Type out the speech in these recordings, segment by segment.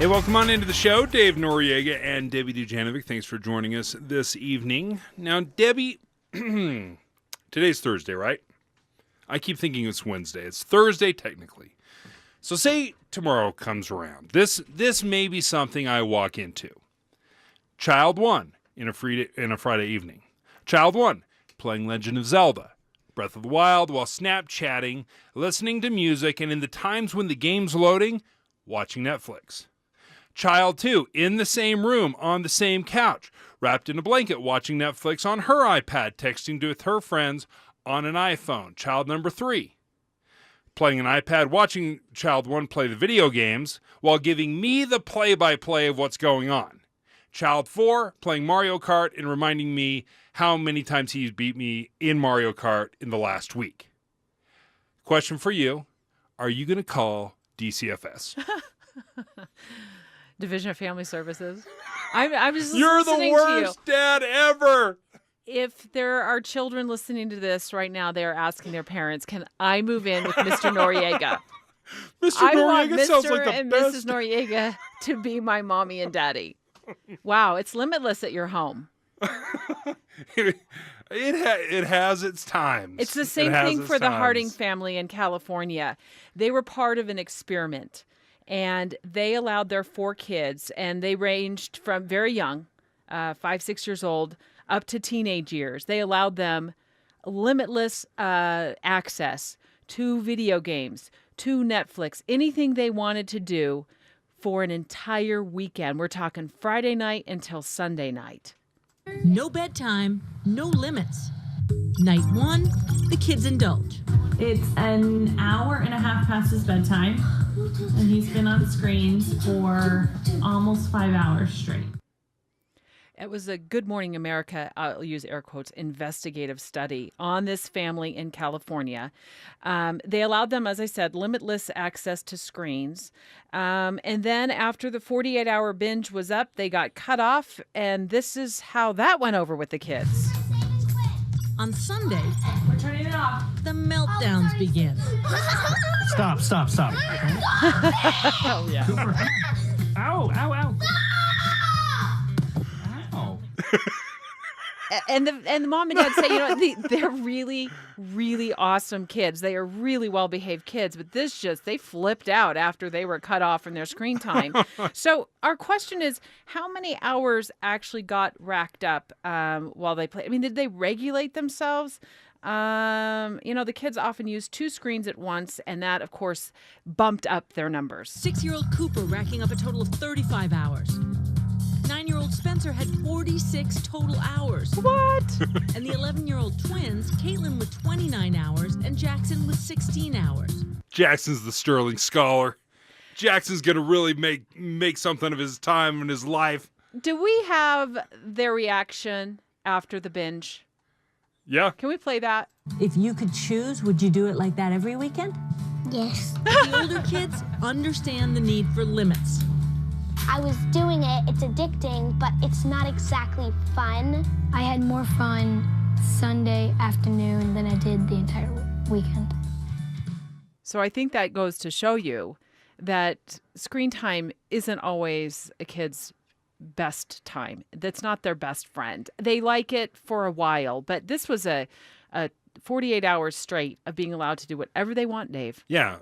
Hey, welcome on into the show. Dave Noriega and Debbie Dujanovic. Thanks for joining us this evening. Now, Debbie, today's Thursday, right? I keep thinking it's Wednesday. It's Thursday, technically. So say tomorrow comes around. This may be something I walk into. Child 1 in a Friday evening. Child 1 playing Legend of Zelda, Breath of the Wild while Snapchatting, listening to music, and in the times when the game's loading, watching Netflix. Child 2 in the same room on the same couch, wrapped in a blanket, watching Netflix on her iPad, texting with her friends on an iPhone. Child number 3 playing an iPad, watching Child 1 play the video games while giving me the play-by-play of what's going on. Child 4 playing Mario Kart and reminding me how many times he's beat me in Mario Kart in the last week. Question for you, are you going to call DCFS? Division of Family Services. I'm just You're the listening worst to you. dad ever. If there are children listening to this right now, they are asking their parents, can I move in with Mr. Noriega? Mr. I want Noriega Mr. sounds like the and best. Mrs. Noriega to be my mommy and daddy. Wow, it's limitless at your home. It has its times. It's the same thing for the Harding family in California. They were part of an experiment, and they allowed their 4 kids, and they ranged from very young, 5, 6 years old, up to teenage years. They allowed them limitless access to video games, to Netflix, anything they wanted to do for an entire weekend. We're talking Friday night until Sunday night. No bedtime, no limits. Night 1, the kids indulge. It's an hour and a half past his bedtime, and he's been on screens for almost 5 hours straight. It was a Good Morning America, I'll use air quotes, investigative study on this family in California. They allowed them, as I said, limitless access to screens. And then after the 48-hour binge was up, they got cut off, and this is how that went over with the kids. On Sunday, We're turning it off. the meltdowns begin. Stop. Oh, yeah. Ow. Ow. And the mom and dad say, they're really, really awesome kids. They are really well-behaved kids. But they flipped out after they were cut off from their screen time. So our question is, how many hours actually got racked up while they played? I mean, did they regulate themselves? The kids often use 2 screens at once, and that, of course, bumped up their numbers. 6-year-old Cooper racking up a total of 35 hours. 9-year-old Spencer had 46 total hours. What? And the 11-year-old twins, Caitlin with 29 hours and Jackson with 16 hours. Jackson's the sterling scholar. Jackson's going to really make something of his time and his life. Do we have their reaction after the binge? Yeah. Can we play that? If you could choose, would you do it like that every weekend? Yes. The older kids understand the need for limits. I was doing it. It's addicting, but it's not exactly fun. I had more fun Sunday afternoon than I did the entire weekend. So I think that goes to show you that screen time isn't always a kid's best time. That's not their best friend. They like it for a while, but this was a 48 hours straight of being allowed to do whatever they want, Dave. Yeah.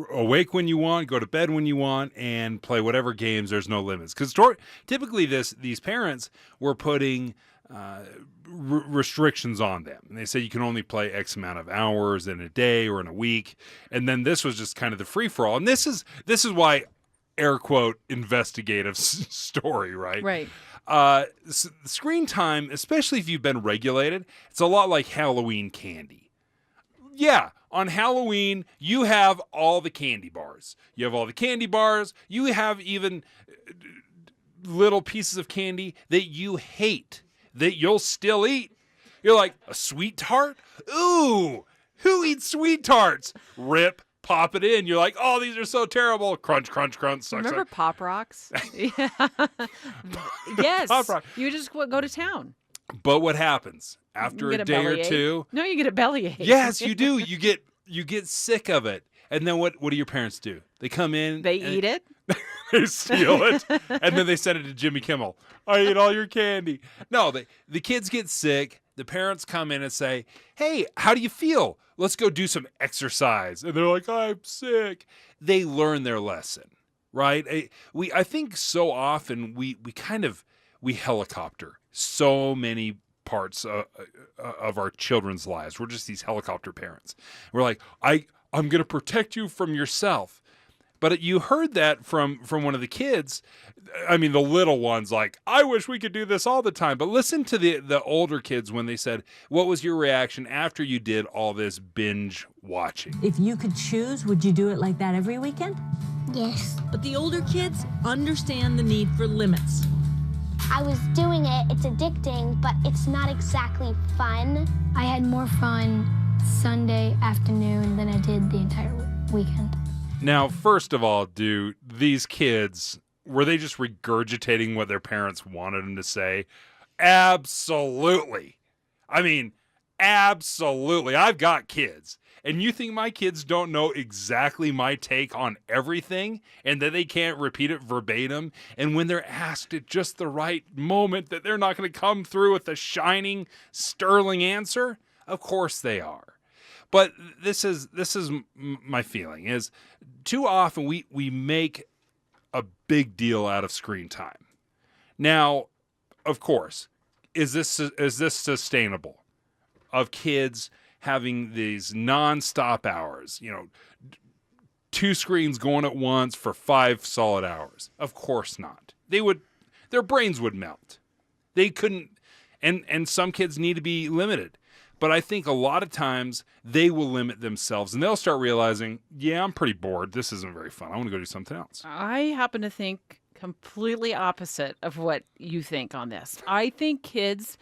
Awake when you want, go to bed when you want, and play whatever games. There's no limits. Because typically these parents were putting restrictions on them. And they say you can only play X amount of hours in a day or in a week. And then this was just kind of the free-for-all. And this is why, air quote, investigative story, right? Right. Screen time, especially if you've been regulated, it's a lot like Halloween candy. Yeah, on Halloween, you have all the candy bars. You have all the candy bars. You have even little pieces of candy that you hate, that you'll still eat. You're like, a sweet tart? Ooh, who eats sweet tarts? Rip, pop it in. You're like, oh, these are so terrible. Crunch, crunch, crunch. Suck, Remember suck. Pop Rocks? Yeah. Yes. Pop Rock. You just go to town. But what happens after You get a day or bellyache. two? No, you get a bellyache. Yes, you do. You get sick of it. And then what do your parents do? They come in. They eat it. They steal it. And then they send it to Jimmy Kimmel. I ate all your candy. No, the kids get sick. The parents come in and say, hey, how do you feel? Let's go do some exercise. And they're like, I'm sick. They learn their lesson, right? I think so often we helicopter so many parts of our children's lives. We're just these helicopter parents. We're like, I'm going to protect you from yourself. But you heard that from one of the kids. I mean, the little ones, like, I wish we could do this all the time. But listen to the older kids when they said, what was your reaction after you did all this binge watching? If you could choose, would you do it like that every weekend? Yes. But the older kids understand the need for limits. I was doing it. It's addicting, but it's not exactly fun. I had more fun Sunday afternoon than I did the entire weekend. Now, first of all, do these kids, were they just regurgitating what their parents wanted them to say? Absolutely. I mean, absolutely. I've got kids. And you think my kids don't know exactly my take on everything and that they can't repeat it verbatim? And when they're asked at just the right moment that they're not going to come through with a shining, sterling answer? Of course they are. But this is my feeling is too often we make a big deal out of screen time. Now, of course, is this sustainable? Of kids having these nonstop hours, 2 screens going at once for 5 solid hours? Of course not. Their brains would melt. They couldn't, and some kids need to be limited. But I think a lot of times they will limit themselves and they'll start realizing, yeah, I'm pretty bored. This isn't very fun. I want to go do something else. I happen to think completely opposite of what you think on this. I think kids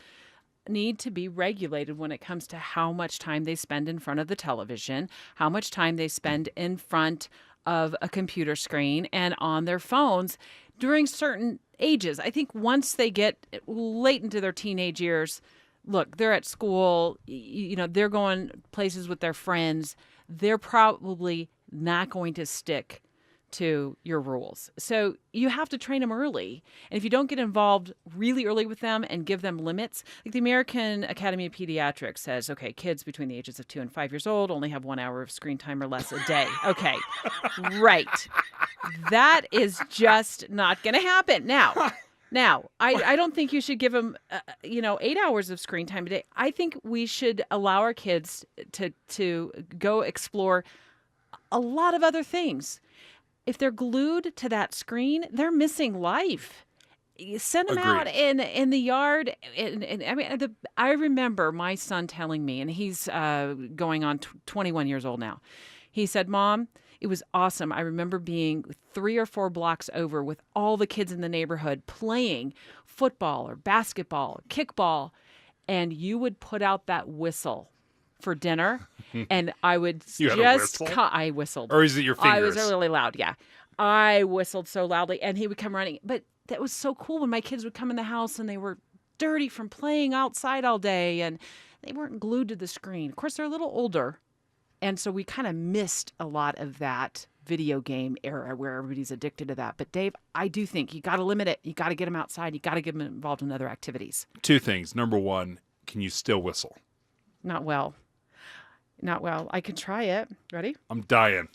need to be regulated when it comes to how much time they spend in front of the television, how much time they spend in front of a computer screen and on their phones during certain ages. I think once they get late into their teenage years, look, they're at school, they're going places with their friends. They're probably not going to stick to your rules. So you have to train them early. And if you don't get involved really early with them and give them limits, like the American Academy of Pediatrics says, okay, kids between the ages of 2 and 5 years old only have 1 hour of screen time or less a day. Okay, right. That is just not going to happen. Now, I don't think you should give them, 8 hours of screen time a day. I think we should allow our kids to go explore a lot of other things. If they're glued to that screen, they're missing life. You send them out in the yard. I remember my son telling me, and he's going on 21 years old now. He said, Mom, it was awesome. I remember being 3 or 4 blocks over with all the kids in the neighborhood playing football or basketball or kickball, and you would put out that whistle for dinner, and I would I whistled. Or is it your fingers? I was really loud, yeah. I whistled so loudly, and he would come running. But that was so cool when my kids would come in the house, and they were dirty from playing outside all day, and they weren't glued to the screen. Of course, they're a little older, and so we kind of missed a lot of that video game era where everybody's addicted to that. But Dave, I do think you got to limit it. You got to get them outside. You got to get them involved in other activities. 2 things. Number 1, can you still whistle? Not well. I can try it. Ready? I'm dying.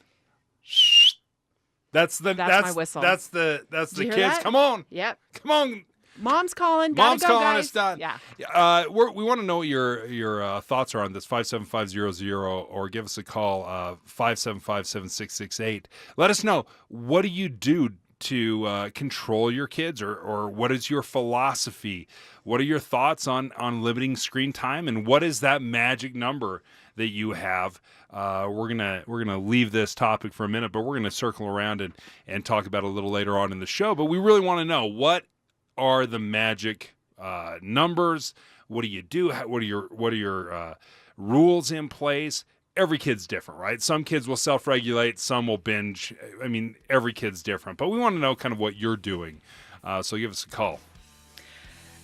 That's my whistle. That's the kids. That? Come on. Yep. Come on. Mom's calling. Mom's Gotta go, calling. guys. It's done. Yeah. We want to know what your thoughts are on this 57500 or give us a call 575-7668. Let us know, what do you do to control your kids, or what is your philosophy? What are your thoughts on limiting screen time, and what is that magic number that you have? We're gonna leave this topic for a minute, but we're gonna circle around and talk about it a little later on in the show. But we really want to know, what are the magic numbers? What do you do? What are your rules in place? Every kid's different, right? Some kids will self-regulate, some will binge. I mean, every kid's different. But we want to know kind of what you're doing. So give us a call.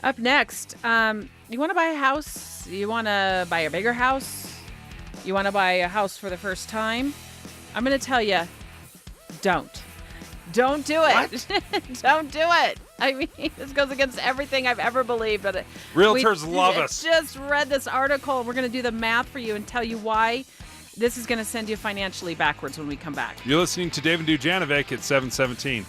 Up next, you want to buy a house? You want to buy a bigger house? You want to buy a house for the first time? I'm going to tell you, don't do it. Don't do it. I mean, this goes against everything I've ever believed. But Realtors love us. Just read this article. We're going to do the math for you and tell you why this is going to send you financially backwards when we come back. You're listening to Dave and Dujanovic at 717.